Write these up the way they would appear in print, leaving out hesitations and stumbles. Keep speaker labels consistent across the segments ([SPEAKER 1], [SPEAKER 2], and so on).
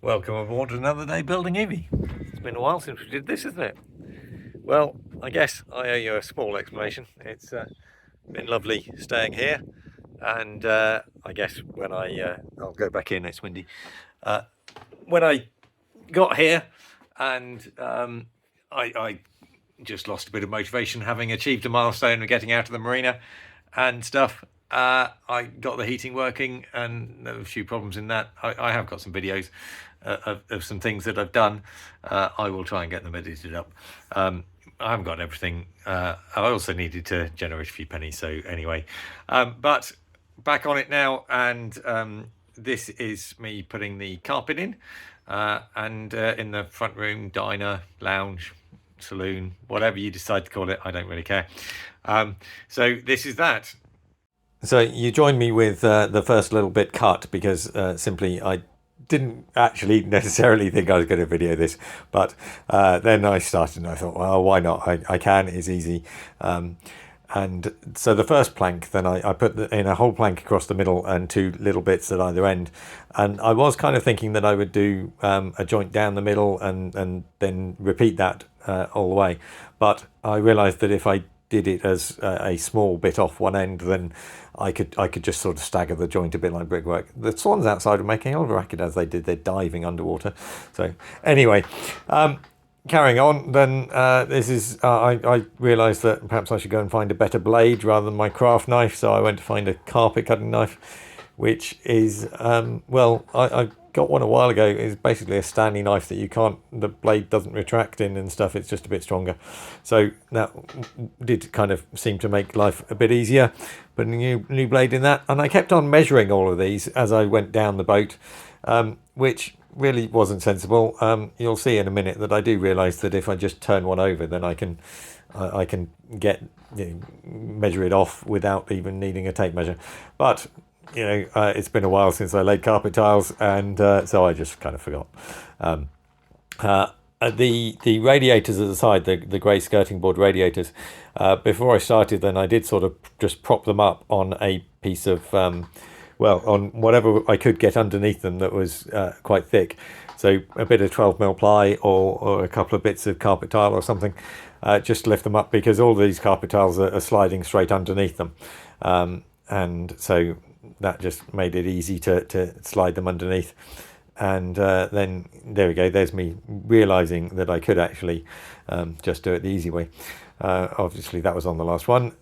[SPEAKER 1] Welcome aboard another day building Evie. It's been a while since we did this, isn't it? Well, I guess I owe you a small explanation. It's been lovely staying here, and I guess when I'll go back in, it's windy. When I got here, and I just lost a bit of motivation having achieved a milestone of getting out of the marina and stuff. I got the heating working, and there were a few problems in that. I have got some videos of some things that I've done. I will try and get them edited up. I haven't got everything. I also needed to generate a few pennies, so anyway. But back on it now, and this is me putting the carpet in, and in the front room, diner, lounge, saloon, whatever you decide to call it, I don't really care. So this is that. So you joined me with the first little bit cut because simply I didn't actually necessarily think I was going to video this, but then I started and I thought, well, why not? I can, it's easy. And so the first plank, then I put in a whole plank across the middle and two little bits at either end. And I was kind of thinking that I would do a joint down the middle and then repeat that all the way. But I realised that if I did it as a small bit off one end, then I could just sort of stagger the joint a bit like brickwork. The swans outside were making a lot of racket as they did their diving underwater. So anyway, carrying on, then this is I realised that perhaps I should go and find a better blade rather than my craft knife. So I went to find a carpet cutting knife, which is I got one a while ago. It's basically a Stanley knife that the blade doesn't retract in and stuff. It's just a bit stronger. So that did kind of seem to make life a bit easier. Putting a new blade in that, and I kept on measuring all of these as I went down the boat, which really wasn't sensible. You'll see in a minute that I do realise that if I just turn one over, then I can get measure it off without even needing a tape measure. But it's been a while since I laid carpet tiles, and so I just kind of forgot. The radiators at the side, the grey skirting board radiators, before I started, then I did sort of just prop them up on a piece of, on whatever I could get underneath them that was quite thick. So a bit of 12mm ply or a couple of bits of carpet tile or something, just to lift them up, because all these carpet tiles are sliding straight underneath them. And so that just made it easy to slide them underneath. And then there we go, there's me realising that I could actually just do it the easy way. Obviously that was on the last one.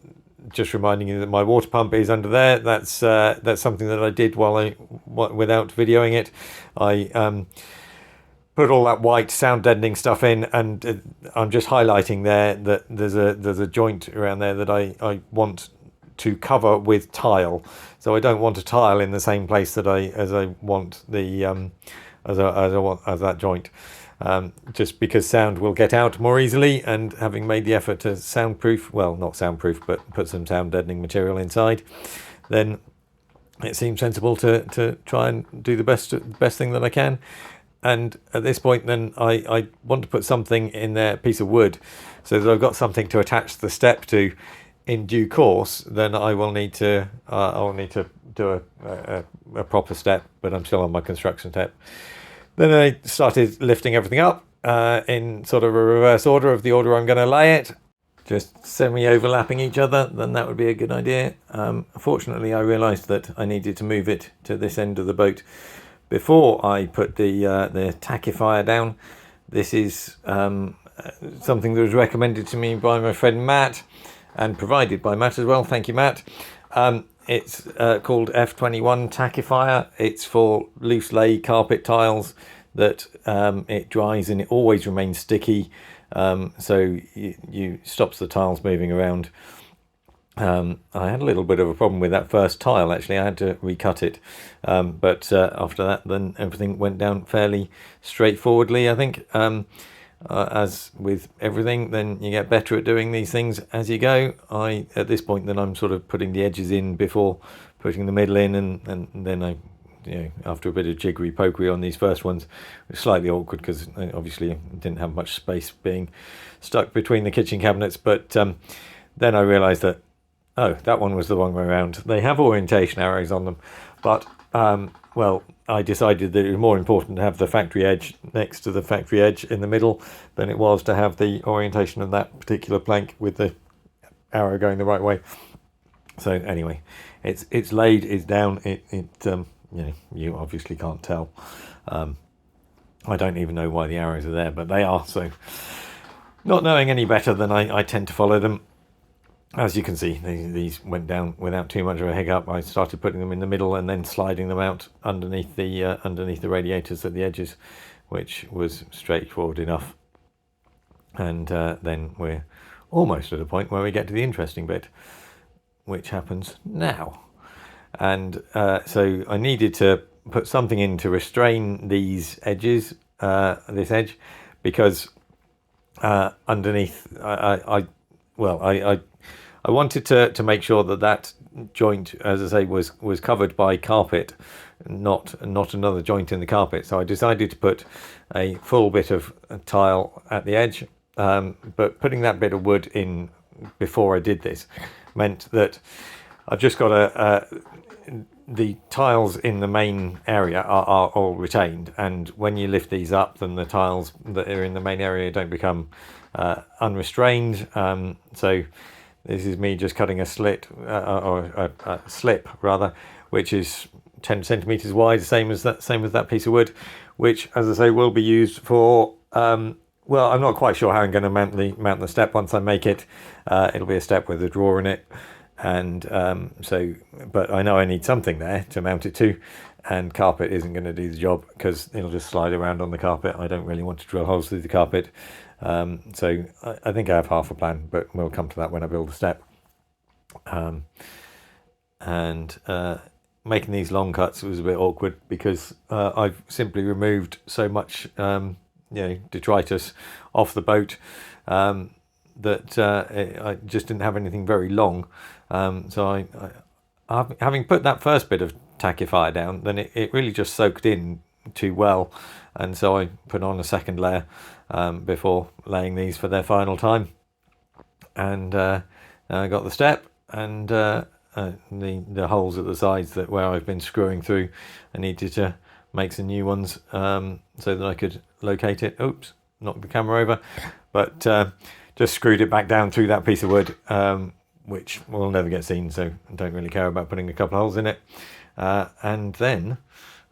[SPEAKER 1] Just reminding you that my water pump is under there. That's something that I did without videoing it. I put all that white sound deadening stuff in, and I'm just highlighting there that there's a joint around there that I want to cover with tile. So I don't want a tile in the same place as I want the as that joint, just because sound will get out more easily. And having made the effort to soundproof, well, not soundproof, but put some sound deadening material inside, then it seems sensible to try and do the best thing that I can. And at this point, then I want to put something in there, a piece of wood, so that I've got something to attach the step to. In due course, then I will need to do a proper step, but I'm still on my construction step. Then I started lifting everything up in sort of a reverse order of the order I'm going to lay it, just semi-overlapping each other. Then that would be a good idea. Fortunately, I realised that I needed to move it to this end of the boat before I put the tackifier down. This is something that was recommended to me by my friend Matt, and provided by Matt as well. Thank you, Matt. It's called F21 tackifier. It's for loose lay carpet tiles that it dries and it always remains sticky. So you stops the tiles moving around. I had a little bit of a problem with that first tile, actually. I had to recut it. But after that, then everything went down fairly straightforwardly, I think. As with everything, then you get better at doing these things as you go. At this point, then I'm sort of putting the edges in before putting the middle in, and then I, after a bit of jiggery pokery on these first ones, it was slightly awkward because obviously I didn't have much space being stuck between the kitchen cabinets. But then I realised that, oh, that one was the wrong way around. They have orientation arrows on them, but well, I decided that it was more important to have the factory edge next to the factory edge in the middle than it was to have the orientation of that particular plank with the arrow going the right way. So anyway, it's laid, it's down. You obviously can't tell. I don't even know why the arrows are there, but they are. So, not knowing any better than I tend to follow them. As you can see, these went down without too much of a hiccup. I started putting them in the middle and then sliding them out underneath the radiators at the edges, which was straightforward enough. And then we're almost at a point where we get to the interesting bit, which happens now. And so I needed to put something in to restrain these edges, this edge, because underneath, I wanted to make sure that joint, as I say, was covered by carpet, not another joint in the carpet. So I decided to put a full bit of tile at the edge, but putting that bit of wood in before I did this meant that I've just got the tiles in the main area are all retained, and when you lift these up, then the tiles that are in the main area don't become unrestrained. So this is me just cutting a slit or a slip rather, which is 10 centimeters wide, same as that piece of wood, which, as I say, will be used for. Well, I'm not quite sure how I'm going to mount the step once I make it. It'll be a step with a drawer in it. And but I know I need something there to mount it to, and carpet isn't going to do the job because it'll just slide around on the carpet. I don't really want to drill holes through the carpet. So I think I have half a plan, but we'll come to that when I build the step. Making these long cuts was a bit awkward because I've simply removed so much detritus off the boat that I just didn't have anything very long. So I having put that first bit of tackifier down, then it really just soaked in too well, and so I put on a second layer before laying these for their final time. And I got the step and the holes at the sides where I've been screwing through. I needed to make some new ones so that I could locate it. Oops, knocked the camera over, but just screwed it back down through that piece of wood, which will never get seen, so I don't really care about putting a couple of holes in it. And then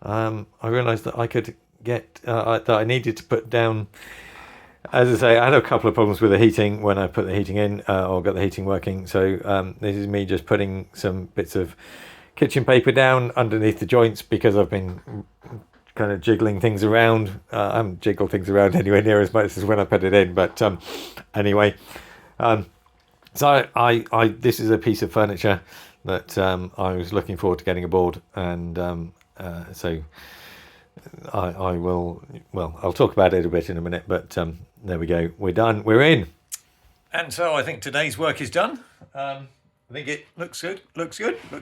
[SPEAKER 1] I realised that I could get that I needed to put down. As I say, I had a couple of problems with the heating when I put the heating in or got the heating working. So this is me just putting some bits of kitchen paper down underneath the joints because I've been kind of jiggling things around. I haven't jiggled things around anywhere near as much as when I put it in, but anyway. So I this is a piece of furniture that I was looking forward to getting aboard, and so I will. Well, I'll talk about it a bit in a minute, but there we go. We're done. We're in. And so I think today's work is done. I think it looks good. Looks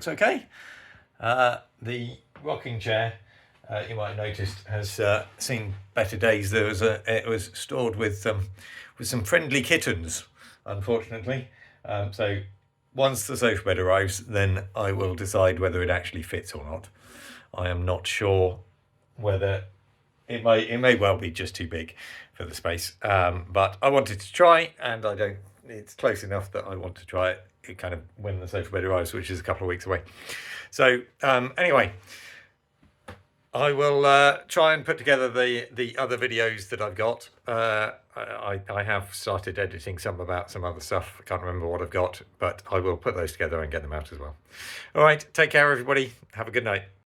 [SPEAKER 1] okay. The rocking chair, you might have noticed, has seen better days. It was stored with some friendly kittens, unfortunately. So once the sofa bed arrives, then I will decide whether it actually fits or not. I am not sure whether it may well be just too big for the space, but I wanted to try, and it's close enough that I want to try it kind of when the sofa bed arrives, which is a couple of weeks away. So anyway, I will try and put together the other videos that I've got. I have started editing some about some other stuff. I can't remember what I've got, but I will put those together and get them out as well. All right, take care, everybody. Have a good night.